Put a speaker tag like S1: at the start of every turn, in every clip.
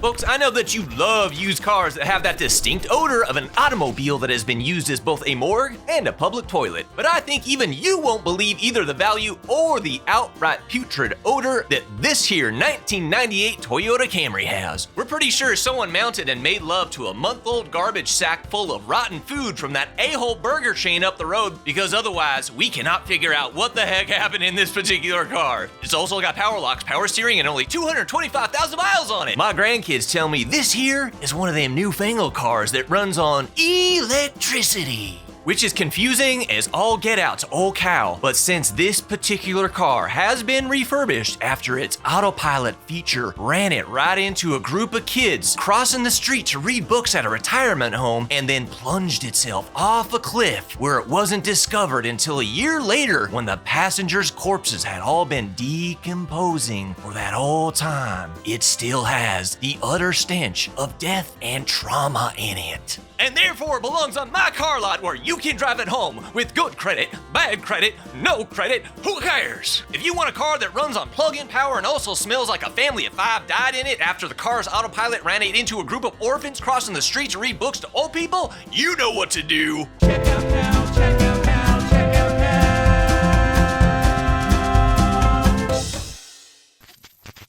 S1: Folks, I know that you love used cars that have that distinct odor of an automobile that has been used as both a morgue and a public toilet. But I think even you won't believe either the value or the outright putrid odor that this here 1998 Toyota Camry has. We're pretty sure someone mounted and made love to a month-old garbage sack full of rotten food from that a-hole burger chain up the road, because otherwise we cannot figure out what the heck happened in this particular car. It's also got power locks, power steering, and only 225,000 miles on it. My grandkids tell me this here is one of them newfangled cars that runs on electricity, which is confusing as all get out to old cow. But since this particular car has been refurbished after its autopilot feature ran it right into a group of kids crossing the street to read books at a retirement home and then plunged itself off a cliff where it wasn't discovered until a year later when the passengers' corpses had all been decomposing for that whole time, it still has the utter stench of death and trauma in it. And therefore belongs on my car lot where you can drive it home with good credit, bad credit, no credit, who cares? If you want a car that runs on plug-in power and also smells like a family of 5 died in it after the car's autopilot ran it into a group of orphans crossing the street to read books to old people, you know what to do.
S2: Check out now, check out now, check out now.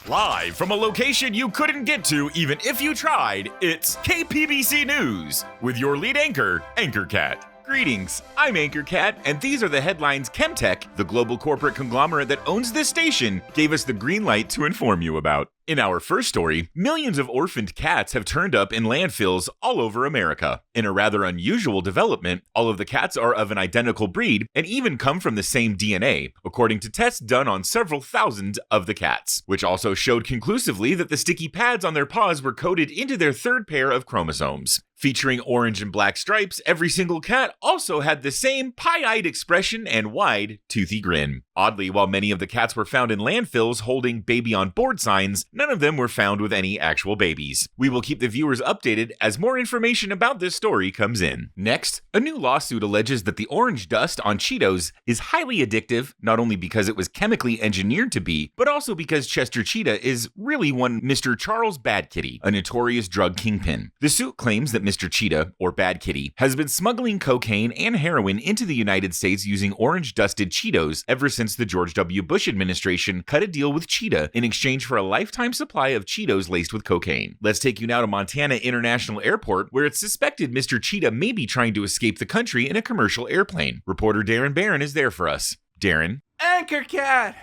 S3: Live from a location you couldn't get to even if you tried, it's KPBC News with your lead anchor, Anchor Cat. Greetings, I'm Anchor Cat, and these are the headlines Chemtech, the global corporate conglomerate that owns this station, gave us the green light to inform you about. In our first story, millions of orphaned cats have turned up in landfills all over America. In a rather unusual development, all of the cats are of an identical breed and even come from the same DNA, according to tests done on several thousand of the cats, which also showed conclusively that the sticky pads on their paws were coded into their third pair of chromosomes. Featuring orange and black stripes, every single cat also had the same pie-eyed expression and wide, toothy grin. Oddly, while many of the cats were found in landfills holding baby on board signs, none of them were found with any actual babies. We will keep the viewers updated as more information about this story comes in. Next, a new lawsuit alleges that the orange dust on Cheetos is highly addictive, not only because it was chemically engineered to be, but also because Chester Cheetah is really one Mr. Charles Bad Kitty, a notorious drug kingpin. The suit claims that Mr. Cheetah, or Bad Kitty, has been smuggling cocaine and heroin into the United States using orange-dusted Cheetos ever since the George W. Bush administration cut a deal with Cheetah in exchange for a lifetime supply of Cheetos laced with cocaine. Let's take you now to Montana International Airport, where it's suspected Mr. Cheetah may be trying to escape the country in a commercial airplane. Reporter Darren Barron is there for us. Darren?
S2: Anchor Cat!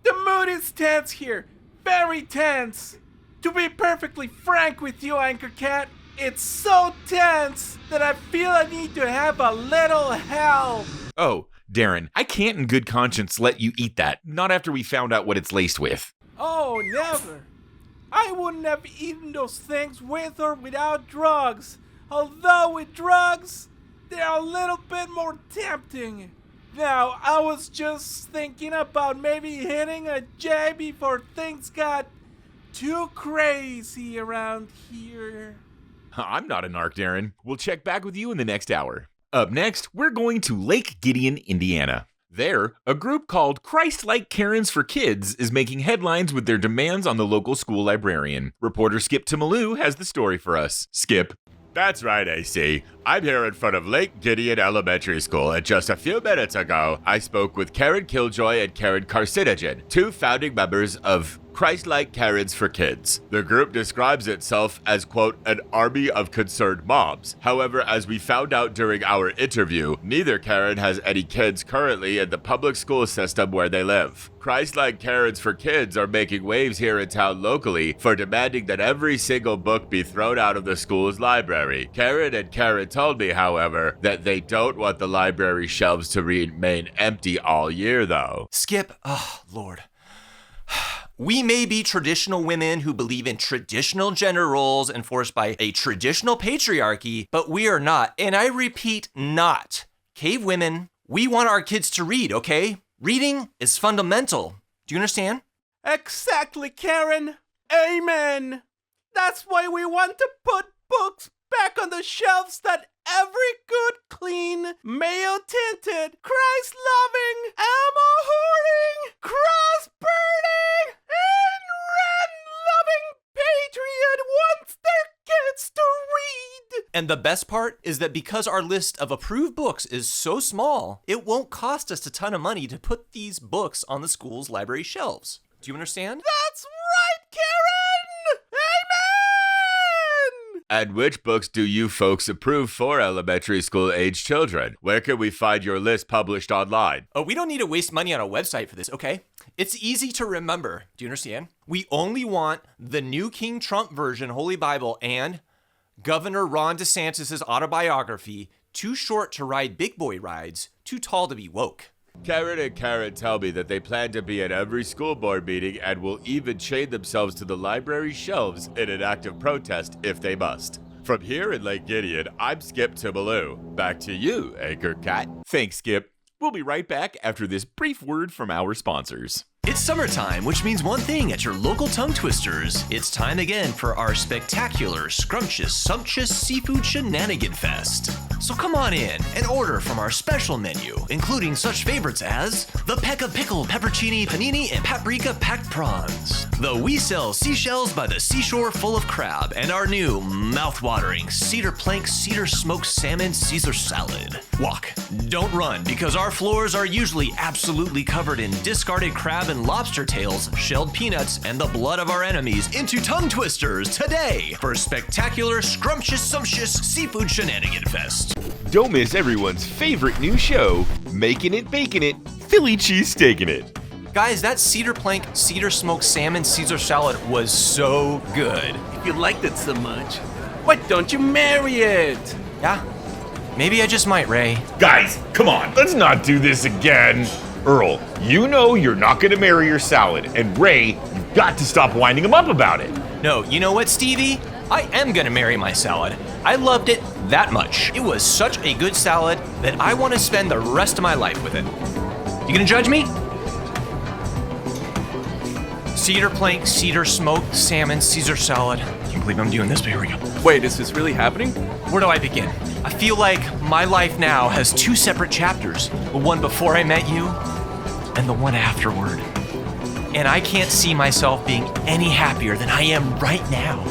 S2: The mood is tense here. Very tense. To be perfectly frank with you, Anchor Cat, it's so tense that I feel I need to have a little help.
S3: Oh, Darren, I can't in good conscience let you eat that, not after we found out what it's laced with.
S2: Oh, never. I wouldn't have eaten those things with or without drugs. Although with drugs, they're a little bit more tempting. Now, I was just thinking about maybe hitting a J before things got too crazy around here.
S3: I'm not a narc, Darren. We'll check back with you in the next hour. Up next, we're going to Lake Gideon, Indiana. There, a group called Christ-like Karens for Kids is making headlines with their demands on the local school librarian. Reporter Skip Tumaloo has the story for us. Skip.
S4: That's right, AC. I'm here in front of Lake Gideon Elementary School, and just a few minutes ago, I spoke with Karen Killjoy and Karen Carcinogen, 2 founding members of Christ-like Karens for Kids. The group describes itself as, quote, an army of concerned moms. However, as we found out during our interview, neither Karen has any kids currently in the public school system where they live. Christ-like Karens for Kids are making waves here in town locally for demanding that every single book be thrown out of the school's library. Karen and Karen told me, however, that they don't want the library shelves to remain empty all year, though.
S1: Skip, oh, Lord. We may be traditional women who believe in traditional gender roles enforced by a traditional patriarchy, but we are not, and I repeat, not. Cave women, we want our kids to read, okay? Reading is fundamental. Do you understand?
S2: Exactly, Karen. Amen. That's why we want to put books back on the shelves that every good, clean, male-tinted, Christ-loving, ammo-hoarding, cross-burning, and red-loving patriot wants
S1: And the best part is that because our list of approved books is so small, it won't cost us a ton of money to put these books on the school's library shelves. Do you understand?
S2: That's right, Karen! Amen!
S4: And which books do you folks approve for elementary school age children? Where can we find your list published online?
S1: Oh, we don't need to waste money on a website for this, okay? It's easy to remember. Do you understand? We only want the New King Trump version Holy Bible and Governor Ron DeSantis' autobiography, Too Short to Ride Big Boy Rides, Too Tall to Be Woke.
S4: Karen and Karen tell me that they plan to be at every school board meeting and will even chain themselves to the library shelves in an act of protest if they must. From here in Lake Gideon, I'm Skip Tibaloo. Back to you, Anchor Cat.
S3: Thanks, Skip. We'll be right back after this brief word from our sponsors.
S1: It's summertime, which means one thing at your local tongue twisters. It's time again for our spectacular, scrumptious, sumptuous seafood shenanigan fest. So come on in and order from our special menu, including such favorites as the peck of pickle, peppercini, panini, and paprika packed prawns, the We Sell Seashells by the Seashore full of crab, and our new mouth-watering cedar plank, cedar smoked salmon Caesar salad. Walk, don't run, because our floors are usually absolutely covered in discarded crab and lobster tails, shelled peanuts, and the blood of our enemies into tongue twisters today for spectacular, scrumptious, sumptuous seafood shenanigan fest.
S3: Don't miss everyone's favorite new show, Making It, Baking It, Philly Cheesesteaking It.
S1: Guys, that cedar plank, cedar smoked salmon Caesar salad was so good.
S2: If you liked it so much, why don't you marry it?
S1: Yeah, maybe I just might, Ray.
S3: Guys, come on, let's not do this again. Earl, you know you're not gonna marry your salad, and Ray, you've got to stop winding him up about it.
S1: No, you know what, Stevie? I am gonna marry my salad. I loved it that much. It was such a good salad that I want to spend the rest of my life with it. You gonna judge me? Cedar plank, cedar smoked salmon, Caesar salad. Can't believe I'm doing this, but here we go.
S2: Wait, is this really happening?
S1: Where do I begin? I feel like my life now has two separate chapters. The one before I met you, and the one afterward. And I can't see myself being any happier than I am right now.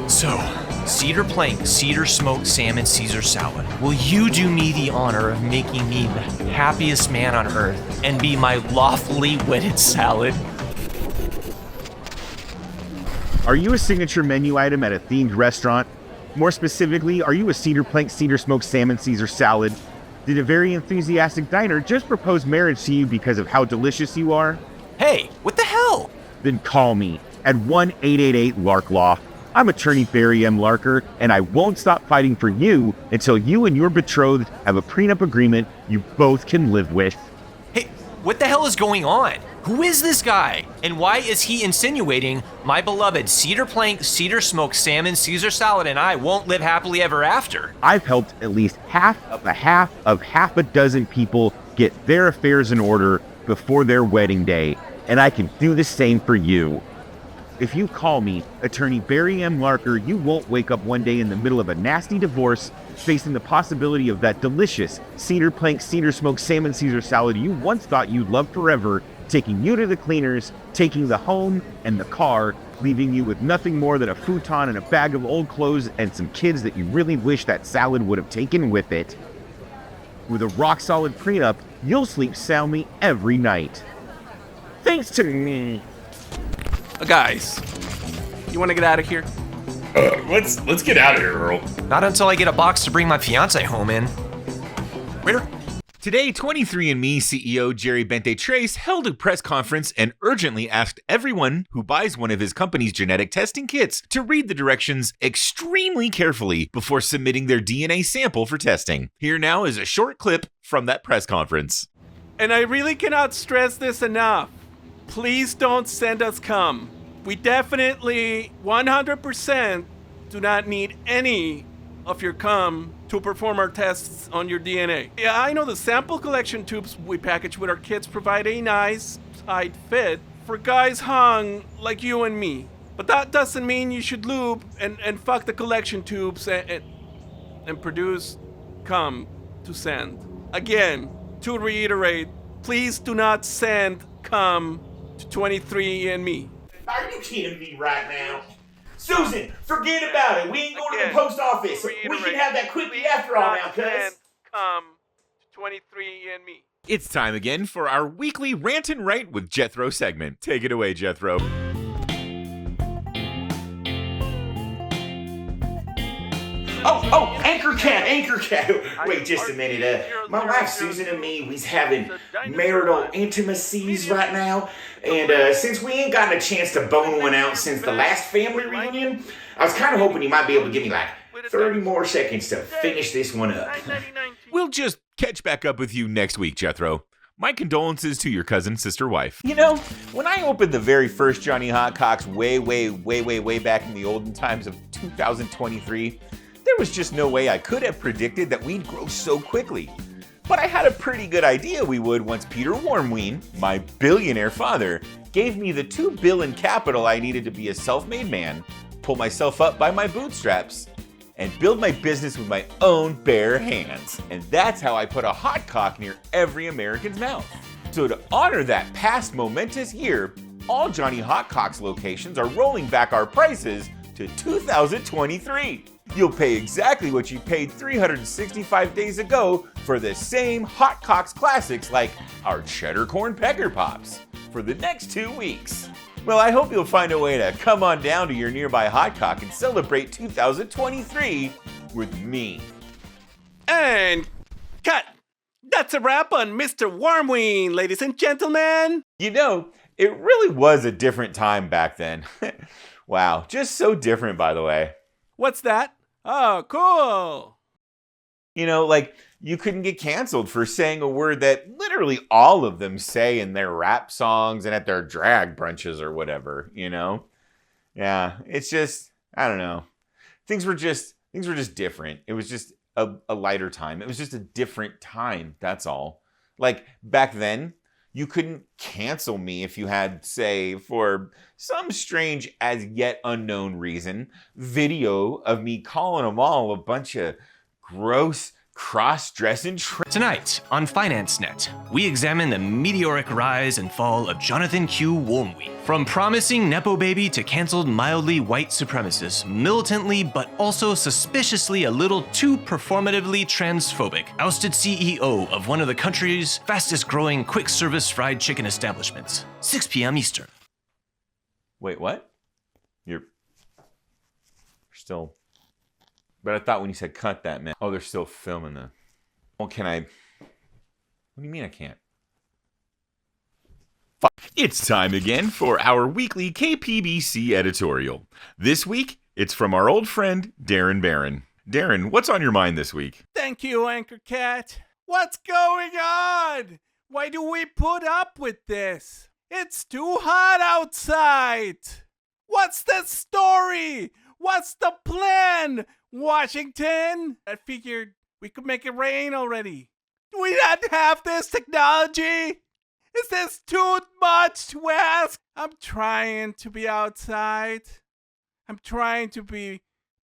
S1: So, cedar plank, cedar smoked salmon, Caesar salad. Will you do me the honor of making me the happiest man on earth and be my lawfully wedded salad?
S5: Are you a signature menu item at a themed restaurant? More specifically, are you a cedar plank, cedar smoked salmon Caesar salad? Did a very enthusiastic diner just propose marriage to you because of how delicious you are?
S1: Hey, what the hell?
S5: Then call me at 1-888-LARK-LAW. I'm attorney Barry M. Larker, and I won't stop fighting for you until you and your betrothed have a prenup agreement you both can live with.
S1: Hey, what the hell is going on? Who is this guy? And why is he insinuating my beloved cedar plank, cedar smoked salmon, Caesar salad, and I won't live happily ever after?
S5: I've helped at least half a dozen people get their affairs in order before their wedding day, and I can do the same for you. If you call me, attorney Barry M. Larker, you won't wake up one day in the middle of a nasty divorce facing the possibility of that delicious cedar plank, cedar smoked salmon Caesar salad you once thought you'd love forever taking you to the cleaners, taking the home and the car, leaving you with nothing more than a futon and a bag of old clothes and some kids that you really wish that salad would have taken with it. With a rock-solid prenup, you'll sleep soundly every night. Thanks to me.
S2: Guys, you want to get out of here?
S3: Let's get out of here, Earl.
S1: Not until I get a box to bring my fiance home in. Waiter?
S3: Today, 23andMe CEO Jerry Bente Trace held a press conference and urgently asked everyone who buys one of his company's genetic testing kits to read the directions extremely carefully before submitting their DNA sample for testing. Here now is a short clip from that press conference.
S2: And I really cannot stress this enough. Please don't send us cum. We definitely 100% do not need any of your cum to perform our tests on your DNA. Yeah, I know the sample collection tubes we package with our kits provide a nice, tight fit for guys hung like you and me. But that doesn't mean you should lube and fuck the collection tubes and produce cum to send. Again, to reiterate, please do not send cum to 23andMe.
S6: Are you kidding me right now? Susan, forget about it. We ain't going to the post office. We can have that quickly after all now, cuz.
S2: Come to 23andMe.
S3: It's time again for our weekly Rant and Write with Jethro segment. Take it away, Jethro.
S6: Oh, Anchor Cat. Wait just a minute. My wife Susan and me, we's having marital intimacies right now. And since we ain't gotten a chance to bone one out since the last family reunion, I was kind of hoping you might be able to give me like 30 more seconds to finish this one up.
S3: We'll just catch back up with you next week, Jethro. My condolences to your cousin, sister, wife.
S4: You know, when I opened the very first Johnny Hot Cocks way back in the olden times of 2023, there was just no way I could have predicted that we'd grow so quickly. But I had a pretty good idea we would once Peter Warmween, my billionaire father, gave me the $2 billion capital I needed to be a self-made man, pull myself up by my bootstraps, and build my business with my own bare hands. And that's how I put a hot cock near every American's mouth. So to honor that past momentous year, all Johnny Hot Cocks locations are rolling back our prices to 2023. You'll pay exactly what you paid 365 days ago for the same Hot Cocks classics like our Cheddar Corn Pecker Pops for the next 2 weeks. Well, I hope you'll find a way to come on down to your nearby Hot Cock and celebrate 2023 with me.
S2: And cut. That's a wrap on Mr. Warmween, ladies and gentlemen.
S4: You know, it really was a different time back then. Wow, just so different, by the way.
S2: What's that? Oh, cool.
S4: You know, like, you couldn't get canceled for saying a word that literally all of them say in their rap songs and at their drag brunches or whatever, you know? Yeah, it's just, I don't know. Things were just different. It was just a lighter time. It was just a different time, that's all. Like, back then, you couldn't cancel me if you had, say, for some strange as yet unknown reason, video of me calling them all a bunch of gross cross-dressing
S1: Tonight on FinanceNet, we examine the meteoric rise and fall of Jonathan Q. Warmween. From promising Nepo baby to canceled mildly white supremacist, militantly but also suspiciously a little too performatively transphobic, ousted CEO of one of the country's fastest growing quick service fried chicken establishments. 6 p.m. Eastern.
S4: Wait, what? You're still... But I thought when you said cut that, man. Oh, they're still filming the... Well, can I... What do you mean I can't?
S3: It's time again for our weekly KPBC editorial. This week, it's from our old friend, Darren Barron. Darren, what's on your mind this week?
S2: Thank you, Anchor Cat. What's going on? Why do we put up with this? It's too hot outside. What's the story? What's the plan? Washington? I figured we could make it rain already. Do we not have this technology? Is this too much to ask? I'm trying to be outside. I'm trying to be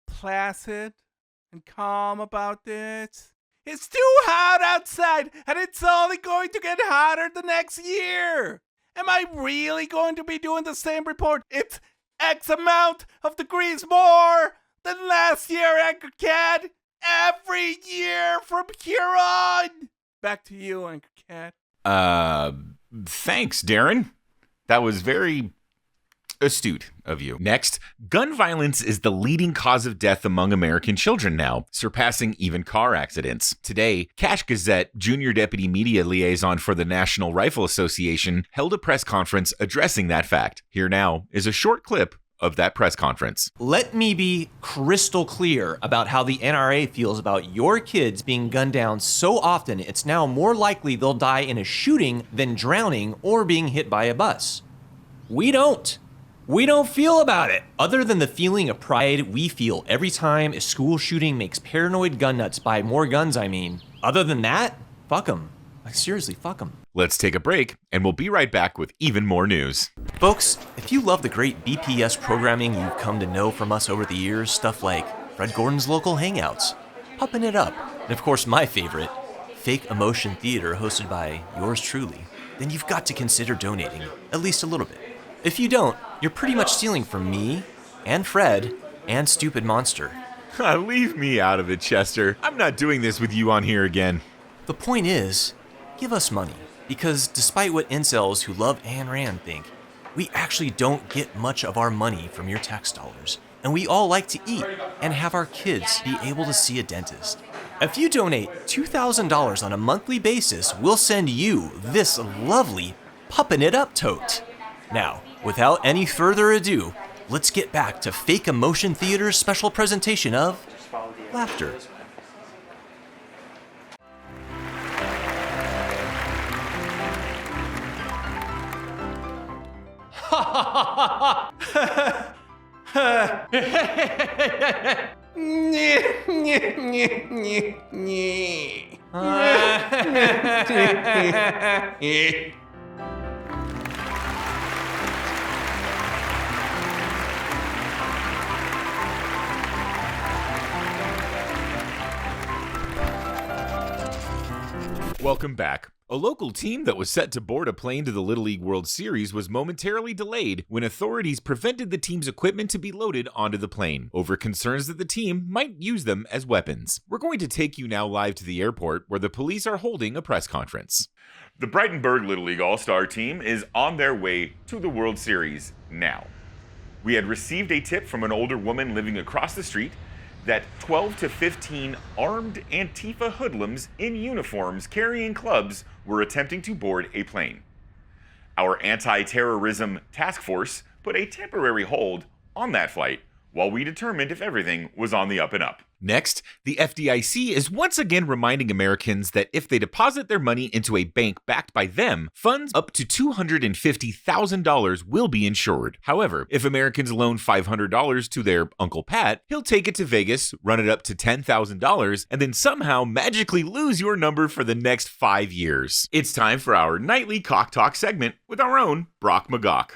S2: placid and calm about this. It's too hot outside, and it's only going to get hotter the next year. Am I really going to be doing the same report? It's X amount of degrees more than last year, Anchor Cat. Every year from here on. Back to you, Anchor Cat.
S3: Thanks, Darren. That was very astute of you. Next, gun violence is the leading cause of death among American children now, surpassing even car accidents. Today, Cash Gazette, Junior Deputy Media Liaison for the National Rifle Association, held a press conference addressing that fact. Here now is a short clip of that press conference.
S1: Let me be crystal clear about how the NRA feels about your kids being gunned down so often it's now more likely they'll die in a shooting than drowning or being hit by a bus. We don't feel about it. Other than the feeling of pride we feel every time a school shooting makes paranoid gun nuts buy more guns, Other than that, fuck them. Like, seriously, fuck them.
S3: Let's take a break, and we'll be right back with even more news.
S1: Folks, if you love the great BPS programming you've come to know from us over the years, stuff like Fred Gordon's Local Hangouts, Pumping It Up, and of course my favorite, Fake Emotion Theater hosted by yours truly, then you've got to consider donating, at least a little bit. If you don't, you're pretty much stealing from me, and Fred, and Stupid Monster.
S3: Leave me out of it, Chester. I'm not doing this with you on here again.
S1: The point is, give us money, because despite what incels who love Ayn Rand think, we actually don't get much of our money from your tax dollars, and we all like to eat and have our kids be able to see a dentist. If you donate $2,000 on a monthly basis, we'll send you this lovely Puppin' It Up tote. Now, without any further ado, let's get back to Fake Emotion Theater's special presentation of laughter.
S3: Welcome back. A local team that was set to board a plane to the Little League World Series was momentarily delayed when authorities prevented the team's equipment to be loaded onto the plane over concerns that the team might use them as weapons. We're going to take you now live to the airport where the police are holding a press conference.
S4: The Brightonburg Little League All-Star team is on their way to the World Series now. We had received a tip from an older woman living across the street that 12 to 15 armed Antifa hoodlums in uniforms carrying clubs were attempting to board a plane. Our anti-terrorism task force put a temporary hold on that flight while we determined if everything was on the up and up.
S3: Next, the FDIC is once again reminding Americans that if they deposit their money into a bank backed by them, funds up to $250,000 will be insured. However, if Americans loan $500 to their Uncle Pat, he'll take it to Vegas, run it up to $10,000, and then somehow magically lose your number for the next 5 years. It's time for our nightly Cock Talk segment with our own Brock McGock.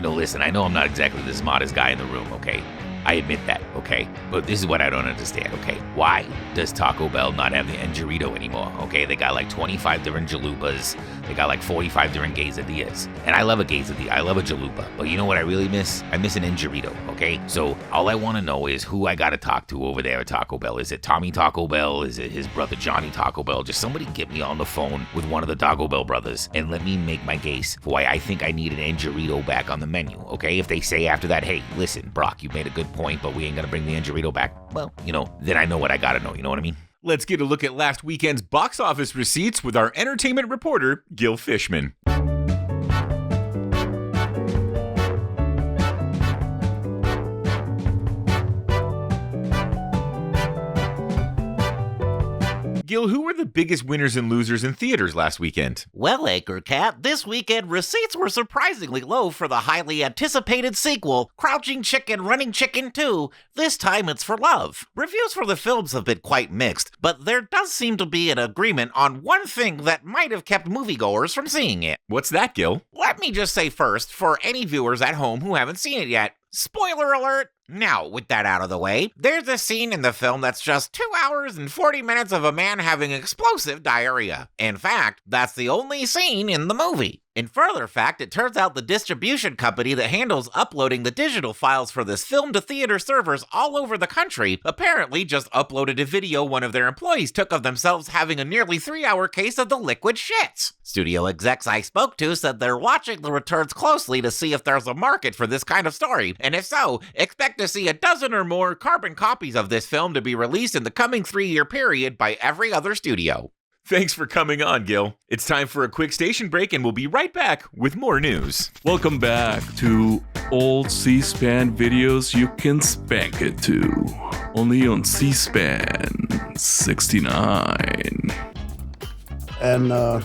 S7: Listen, I know I'm not exactly the smartest guy in the room, okay? I admit that, okay? But this is what I don't understand, okay? Why does Taco Bell not have the Enchilito anymore, okay? They got like 25 different chalupas. They got like 45 different quesadillas. And I love a quesadilla. I love a chalupa. But you know what I really miss? I miss an Enchilito, okay? So all I want to know is who I got to talk to over there at Taco Bell. Is it Tommy Taco Bell? Is it his brother Johnny Taco Bell? Just somebody get me on the phone with one of the Taco Bell brothers and let me make my case for why I think I need an Enchilito back on the menu, okay? If they say after that, hey, listen, Brock, you made a good point, but we ain't gonna bring the Enchilito back, well, then I know what I gotta know, you know what I mean?
S3: Let's get a look at last weekend's box office receipts with our entertainment reporter, Gil Fishman. Gil, who were the biggest winners and losers in theaters last weekend?
S8: Well, Anchor Cat, this weekend receipts were surprisingly low for the highly anticipated sequel, Crouching Chicken, Running Chicken 2. This time it's for love. Reviews for the films have been quite mixed, but there does seem to be an agreement on one thing that might have kept moviegoers from seeing it.
S3: What's that, Gil?
S8: Let me just say first, for any viewers at home who haven't seen it yet, spoiler alert! Now, with that out of the way, there's a scene in the film that's just 2 hours and 40 minutes of a man having explosive diarrhea. In fact, that's the only scene in the movie. In further fact, it turns out the distribution company that handles uploading the digital files for this film to theater servers all over the country apparently just uploaded a video one of their employees took of themselves having a nearly 3-hour case of the liquid shits. Studio execs I spoke to said they're watching the returns closely to see if there's a market for this kind of story, and if so, expect to see a dozen or more carbon copies of this film to be released in the coming 3-year period by every other studio.
S3: Thanks for coming on, Gil. It's time for a quick station break, and we'll be right back with more news.
S9: Welcome back to old C-SPAN videos you can spank it to. Only on C-SPAN 69.
S10: And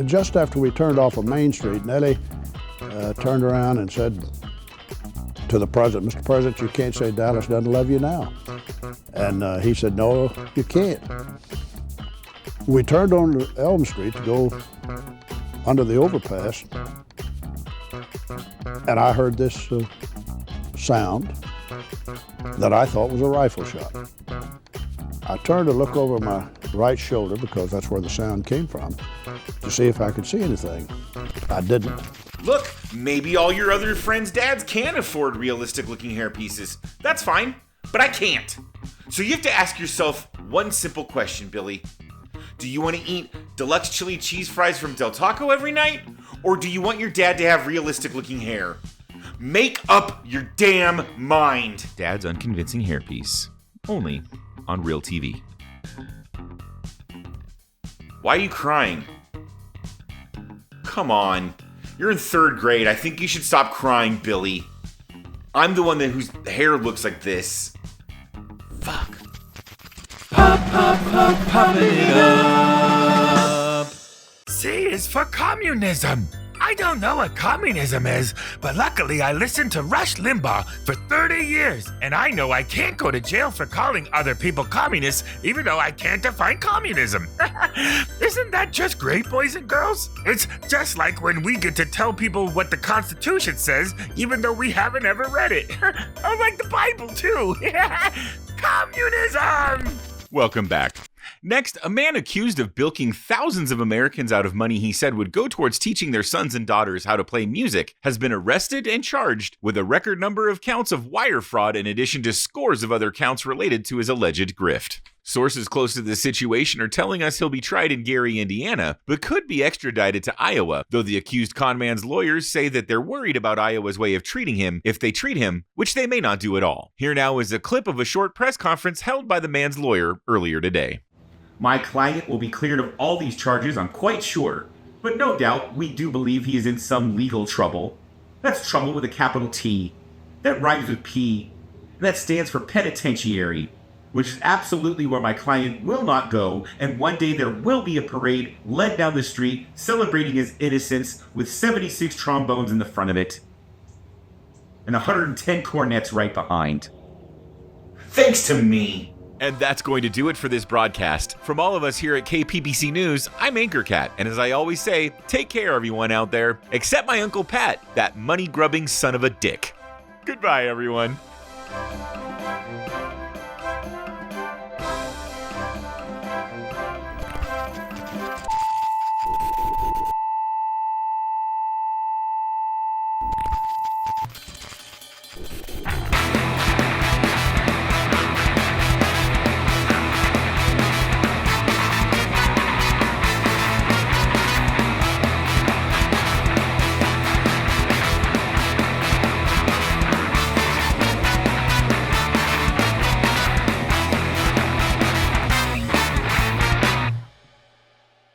S10: just after we turned off of Main Street, Nellie turned around and said to the president, "Mr. President, you can't say Dallas doesn't love you now." And he said, "No, you can't." We turned on Elm Street to go under the overpass, and I heard this sound that I thought was a rifle shot. I turned to look over my right shoulder, because that's where the sound came from, to see if I could see anything. I didn't.
S3: Look, maybe all your other friends' dads can afford realistic-looking hairpieces. That's fine, but I can't. So you have to ask yourself one simple question, Billy. Do you want to eat deluxe chili cheese fries from Del Taco every night? Or do you want your dad to have realistic-looking hair? Make up your damn mind.
S1: Dad's unconvincing hairpiece. Only on Real TV.
S3: Why are you crying? Come on. You're in 3rd grade. I think you should stop crying, Billy. I'm the one whose hair looks like this. Fuck.
S1: Pop it up.
S7: C is for communism. I don't know what communism is, but luckily I listened to Rush Limbaugh for 30 years, and I know I can't go to jail for calling other people communists, even though I can't define communism. Isn't that just great, boys and girls? It's just like when we get to tell people what the Constitution says, even though we haven't ever read it. I like the Bible, too. Communism!
S3: Welcome back. Next, a man accused of bilking thousands of Americans out of money he said would go towards teaching their sons and daughters how to play music has been arrested and charged with a record number of counts of wire fraud in addition to scores of other counts related to his alleged grift. Sources close to the situation are telling us he'll be tried in Gary, Indiana, but could be extradited to Iowa, though the accused conman's lawyers say that they're worried about Iowa's way of treating him if they treat him, which they may not do at all. Here now is a clip of a short press conference held by the man's lawyer earlier today.
S11: My client will be cleared of all these charges, I'm quite sure. But no doubt, we do believe he is in some legal trouble. That's trouble with a capital T. That rhymes with P. And that stands for penitentiary, which is absolutely where my client will not go, and one day there will be a parade led down the street celebrating his innocence with 76 trombones in the front of it. And 110 cornets right behind.
S3: Thanks to me. And that's going to do it for this broadcast. From all of us here at KPBC News, I'm Anchor Cat, and as I always say, take care everyone out there, except my Uncle Pat, that money-grubbing son of a dick. Goodbye, everyone.